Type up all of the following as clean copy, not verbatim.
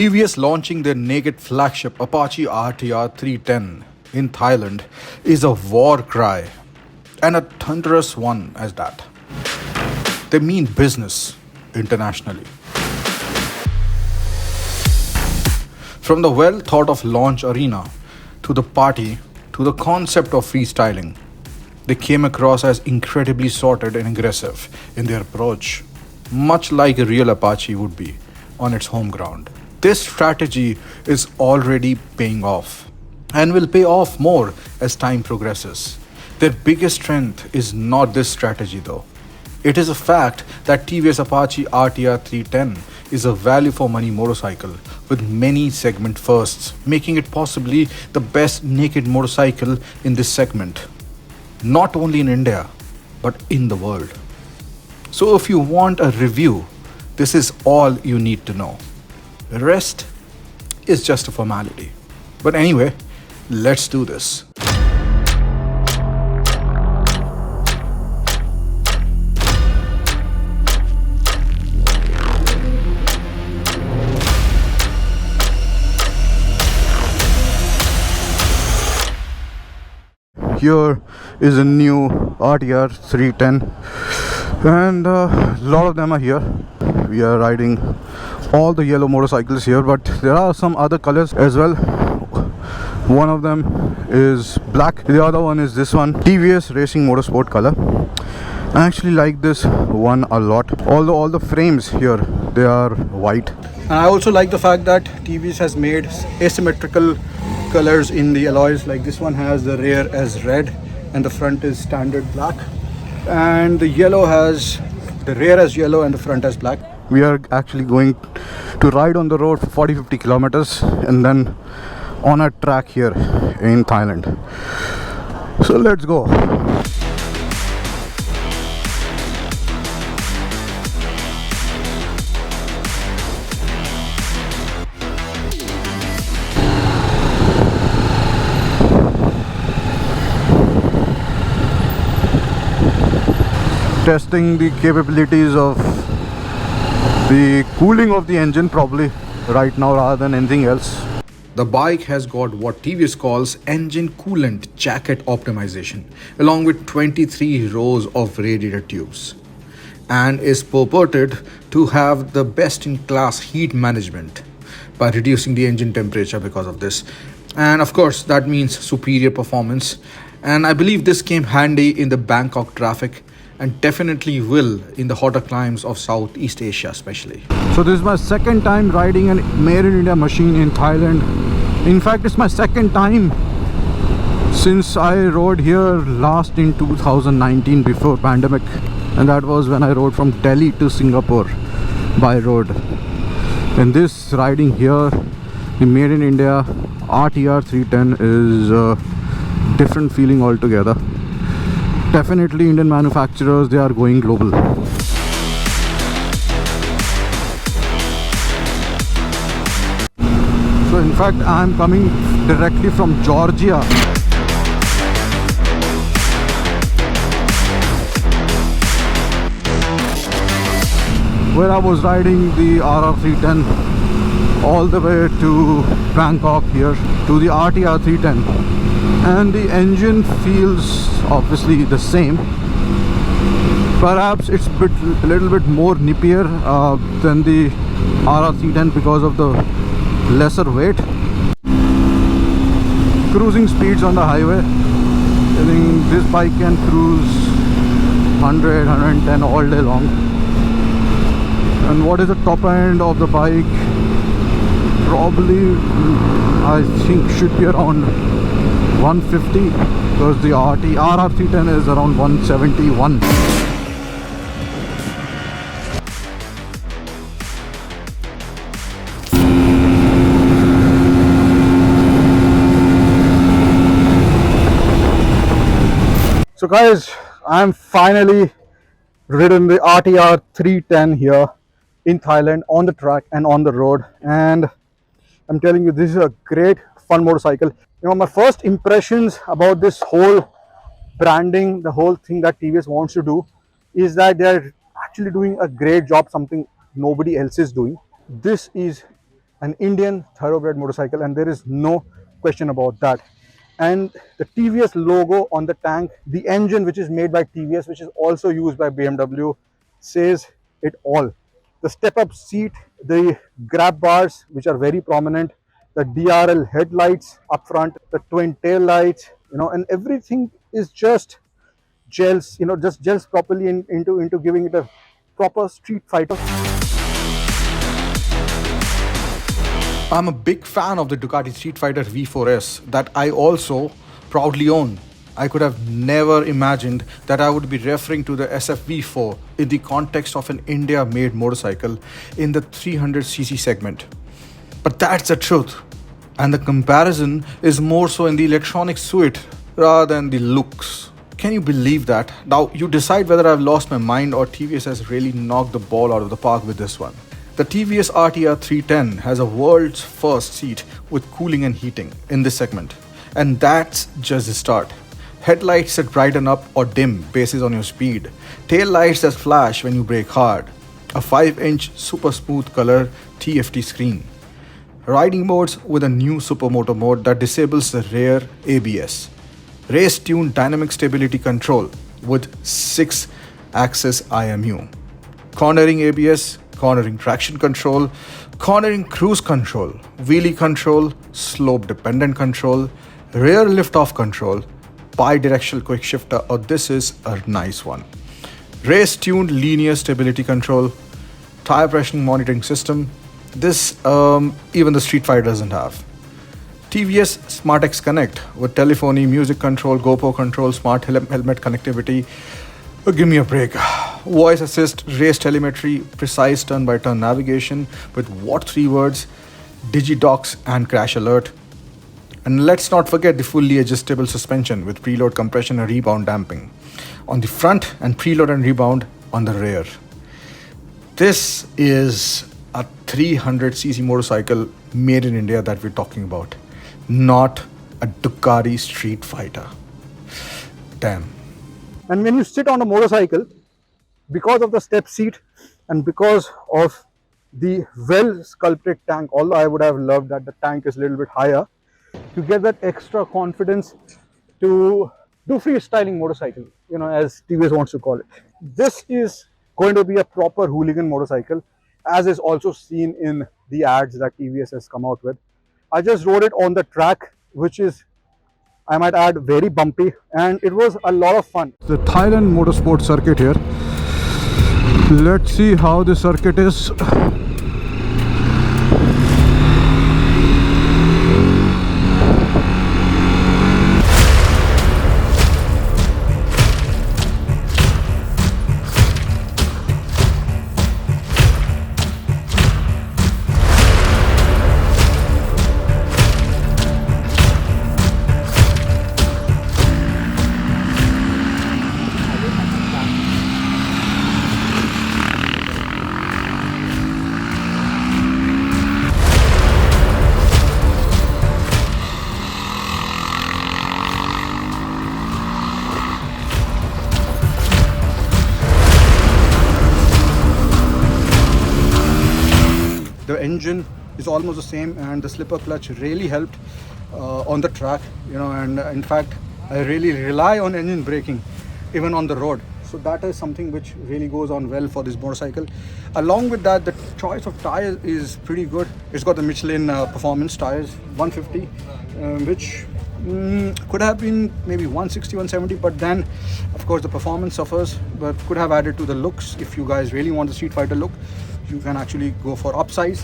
TVS launching their naked flagship Apache RTR 310 in Thailand is a war cry, and a thunderous one as that. They mean business internationally. From the well thought of launch arena to the party to the concept of freestyling, they came across as incredibly sorted and aggressive in their approach, much like a real Apache would be on its home ground. This strategy is already paying off and will pay off more as time progresses. Their biggest strength is not this strategy though. It is a fact that TVS Apache RTR 310 is a value for money motorcycle with many segment firsts, making it possibly the best naked motorcycle in this segment, not only in India but in the world. So if you want a review, this is all you need to know. The rest is just a formality. But anyway, let's do this. Here is a new RTR 310 and a lot of them are here. We are riding all the yellow motorcycles here, but there are some other colors as well. One of them is black, the other one is this one, TVS Racing Motorsport color. I actually like this one a lot, although all the frames here, they are white. And I also like the fact that TVS has made asymmetrical colors in the alloys. Like this one has the rear as red and the front is standard black, and the yellow has the rear as yellow and the front as black. We are actually going to ride on the road for 40-50 kilometers and then on a track here in Thailand. So let's go. Testing the capabilities of the cooling of the engine probably right now rather than anything else. The bike has got what TVS calls engine coolant jacket optimization, along with 23 rows of radiator tubes, and is purported to have the best in class heat management by reducing the engine temperature because of this. And of course that means superior performance, and I believe this came handy in the Bangkok traffic and definitely will in the hotter climes of Southeast Asia especially. So this is my second time riding a made in India machine in Thailand. In fact, it's my second time since I rode here last in 2019 before pandemic, and that was when I rode from Delhi to Singapore by road. And this riding here, the made in India RTR 310, is a different feeling altogether. Definitely Indian manufacturers, they are going global. So in fact I am coming directly from Georgia. Where I was riding the RR 310 all the way to Bangkok here to the RTR 310. And the engine feels obviously the same. Perhaps it's a little bit more nippier than the RR 310 because of the lesser weight. Cruising speeds on the highway, I think this bike can cruise 100, 110 all day long. And what is the top end of the bike? Probably I think should be around 150, because the RR 310 is around 171. So guys, I'm finally ridden the RTR 310 here in Thailand on the track and on the road, and I'm telling you, this is a great fun motorcycle. You know, my first impressions about this whole branding, the whole thing that TVS wants to do, is that they're actually doing a great job, something nobody else is doing. This is an Indian thoroughbred motorcycle, and there is no question about that. And the TVS logo on the tank, the engine which is made by TVS, which is also used by BMW, says it all. The step-up seat, the grab bars, which are very prominent, the DRL headlights up front, the twin tail lights, and everything is just gels, just gels properly into giving it a proper street fighter. I'm a big fan of the Ducati Street Fighter V4S that I also proudly own. I could have never imagined that I would be referring to the SFV4 in the context of an India made motorcycle in the 300cc segment. But that's the truth. And the comparison is more so in the electronic suite rather than the looks. Can you believe that? Now you decide whether I've lost my mind or TVS has really knocked the ball out of the park with this one. The TVS RTR 310 has a world's first seat with cooling and heating in this segment. And that's just the start. Headlights that brighten up or dim based on your speed. Tail lights that flash when you brake hard. A 5-inch super smooth color TFT screen. Riding modes with a new Supermoto mode that disables the rear ABS. Race-tuned dynamic stability control with 6-axis IMU. Cornering ABS, cornering traction control, cornering cruise control, wheelie control, slope dependent control, rear lift-off control, bi-directional quick shifter, oh this is a nice one. Race-tuned linear stability control, tire pressure monitoring system. This even the Street Fighter doesn't have. TVS SmartX Connect with telephony, music control, GoPro control, smart helmet connectivity. Oh, give me a break. Voice assist, race telemetry, precise turn-by-turn navigation with what 3 words, DigiDocs and crash alert. And let's not forget the fully adjustable suspension with preload compression and rebound damping on the front and preload and rebound on the rear. This is a 300cc motorcycle made in India that we're talking about, not a Ducati Street Fighter. Damn. And when you sit on a motorcycle, because of the step seat and because of the well sculpted tank, although I would have loved that the tank is a little bit higher, you get that extra confidence to do freestyling motorcycle, as TVS wants to call it. This is going to be a proper hooligan motorcycle, as is also seen in the ads that TVS has come out with. I just rode it on the track, which is, I might add, very bumpy, and it was a lot of fun. The Thailand motorsport circuit here. Let's see how the circuit is. The engine is almost the same, and the slipper clutch really helped on the track, and in fact I really rely on engine braking even on the road. So that is something which really goes on well for this motorcycle. Along with that, the choice of tires is pretty good. It's got the Michelin performance tires, 150, which could have been maybe 160, 170, but then of course the performance suffers, but could have added to the looks. If you guys really want the Street Fighter look, you can actually go for upsize.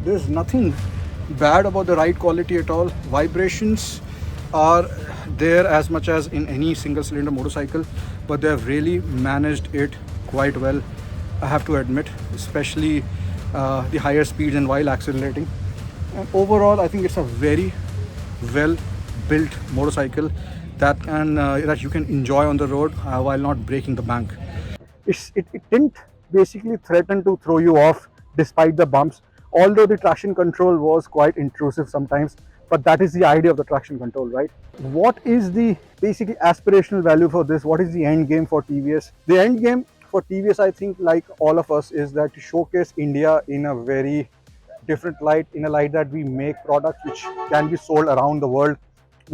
There's nothing bad about the ride quality at all. Vibrations are there as much as in any single cylinder motorcycle, but they have really managed it quite well, I have to admit, especially the higher speeds and while accelerating. And overall I think it's a very well built motorcycle that you can enjoy on the road while not breaking the bank. It didn't basically threaten to throw you off despite the bumps, although the traction control was quite intrusive sometimes, but that is the idea of the traction control, right? What is the basically aspirational value for this? What is the end game for TVS? The end game for TVS, I think, like all of us, is that to showcase India in a very different light, in a light that we make products which can be sold around the world,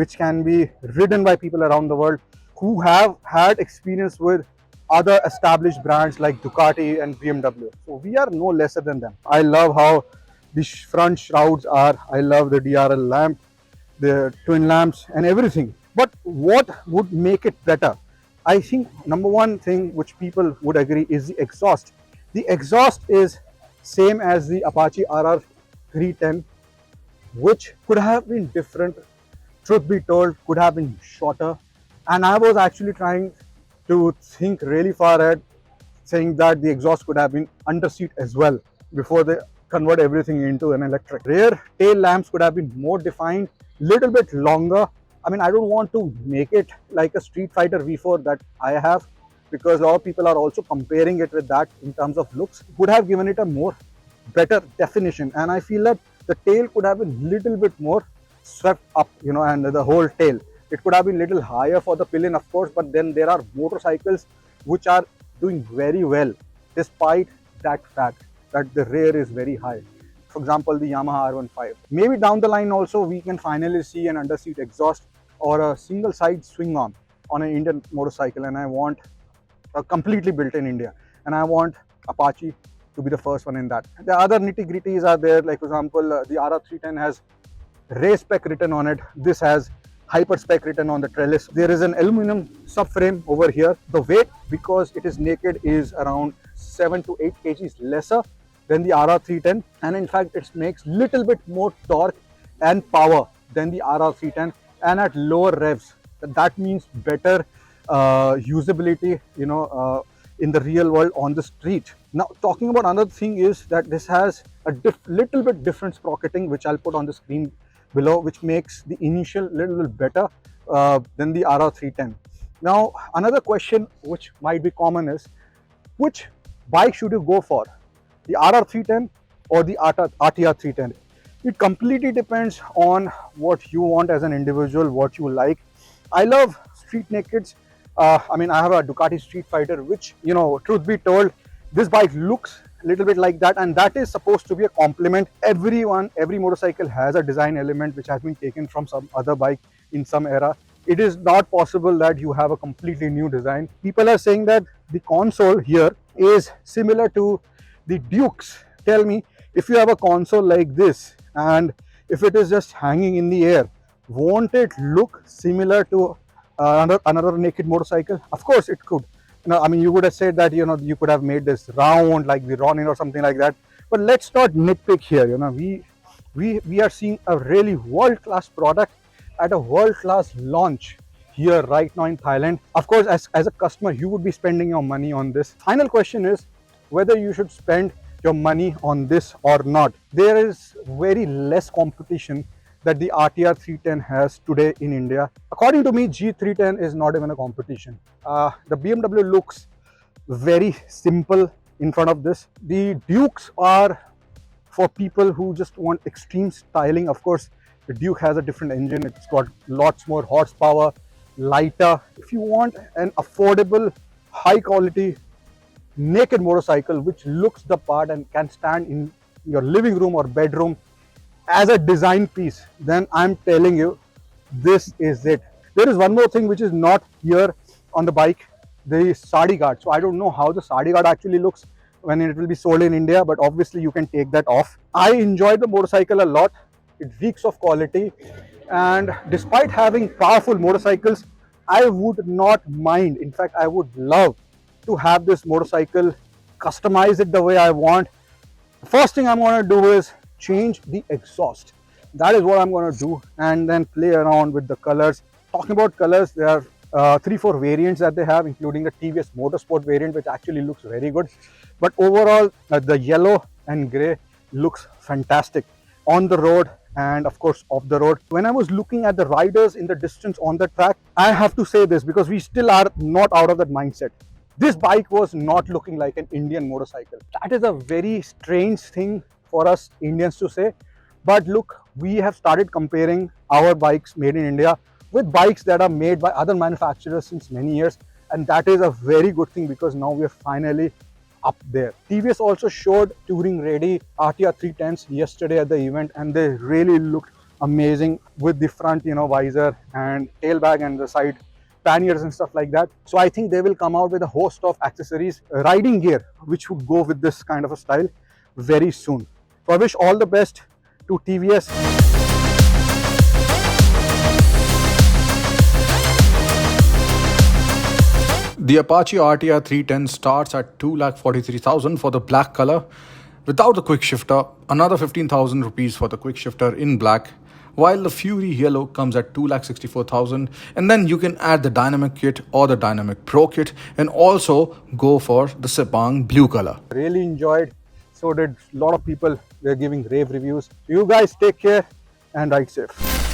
which can be ridden by people around the world who have had experience with other established brands like Ducati and BMW. So we are no lesser than them. I love how the front shrouds are. I love the DRL lamp, the twin lamps and everything. But what would make it better? I think number one thing which people would agree is the exhaust. The exhaust is same as the Apache RR 310, which could have been different, truth be told, could have been shorter. And I was actually trying to think really far ahead, saying that the exhaust could have been under seat as well before they convert everything into an electric. Rear tail lamps could have been more defined, little bit longer. I mean, I don't want to make it like a Street Fighter V4 that I have, because a lot of people are also comparing it with that in terms of looks. Would have given it a more better definition, and I feel that the tail could have been little bit more swept up, you know, and the whole tail, it could have been little higher for the pillion, of course. But then there are motorcycles which are doing very well despite that fact that the rear is very high. For example, the Yamaha R15. Maybe down the line also we can finally see an under seat exhaust or a single side swing arm on an Indian motorcycle, and I want a completely built in India, and I want Apache to be the first one in that. The other nitty gritties are there, like for example, the RR310 has race spec written on it. This has hyper spec written on the trellis. There is an aluminum subframe over here. The weight, because it is naked, is around 7 to 8 kgs lesser than the RR310, and in fact it makes little bit more torque and power than the RR310, and at lower revs. That means better usability, you know, in the real world on the street. Now, talking about another thing is that this has a little bit different sprocketing, which I'll put on the screen below, which makes the initial little bit better than the RR310. Now, another question which might be common is, which bike should you go for, the RR310 or the RTR 310? It completely depends on what you want as an individual, what you like. I love street nakeds. I mean, I have a Ducati Street Fighter, which, you know, truth be told, this bike looks a little bit like that, and that is supposed to be a compliment. Every motorcycle has a design element which has been taken from some other bike in some era. It is not possible that you have a completely new design. People are saying that the console here is similar to the Dukes. Tell me, if you have a console like this and if it is just hanging in the air, won't it look similar to another naked motorcycle? Of course it could. You know, I mean, you would have said that, you know, you could have made this round like the Ronin or something like that. But let's not nitpick here. You know, we are seeing a really world-class product at a world-class launch here right now in Thailand. Of course, as a customer, you would be spending your money on this. Final question is whether you should spend your money on this or not. There is very less competition that the RTR 310 has today in India. According to me, G310 is not even a competition. The BMW looks very simple in front of this. The Dukes are for people who just want extreme styling. Of course, the Duke has a different engine. It's got lots more horsepower, lighter. If you want an affordable, high quality, naked motorcycle which looks the part and can stand in your living room or bedroom as a design piece, then I'm telling you, this is it. There is one more thing which is not here on the bike, the sadi guard. So I don't know how the sadi guard actually looks when it will be sold in India, but obviously you can take that off. I enjoyed the motorcycle a lot. It reeks of quality, and despite having powerful motorcycles, I would not mind. In fact, I would love to have this motorcycle, customize it the way I want. The first thing I'm going to do is change the exhaust. That is what I'm going to do, and then play around with the colors. Talking about colors, there are 3-4 variants that they have, including the TVS Motorsport variant, which actually looks very good. But overall, the yellow and grey looks fantastic on the road and of course off the road. When I was looking at the riders in the distance on the track, I have to say this because we still are not out of that mindset. This bike was not looking like an Indian motorcycle. That is a very strange thing for us Indians to say. But look, we have started comparing our bikes made in India with bikes that are made by other manufacturers since many years. And that is a very good thing, because now we are finally up there. TVS also showed touring ready RTR 310s yesterday at the event, and they really looked amazing with the front, visor and tail bag and the side panniers and stuff like that. So I think they will come out with a host of accessories, riding gear, which would go with this kind of a style very soon. So I wish all the best to TVS. The Apache RTR 310 starts at 2,43,000 for the black color without the quick shifter, another 15,000 rupees for the quick shifter in black, while the Fury yellow comes at 2,64,000, and then you can add the dynamic kit or the dynamic pro kit and also go for the Sepang blue color. Really enjoyed, so did a lot of people. They're giving rave reviews. You guys take care and ride safe.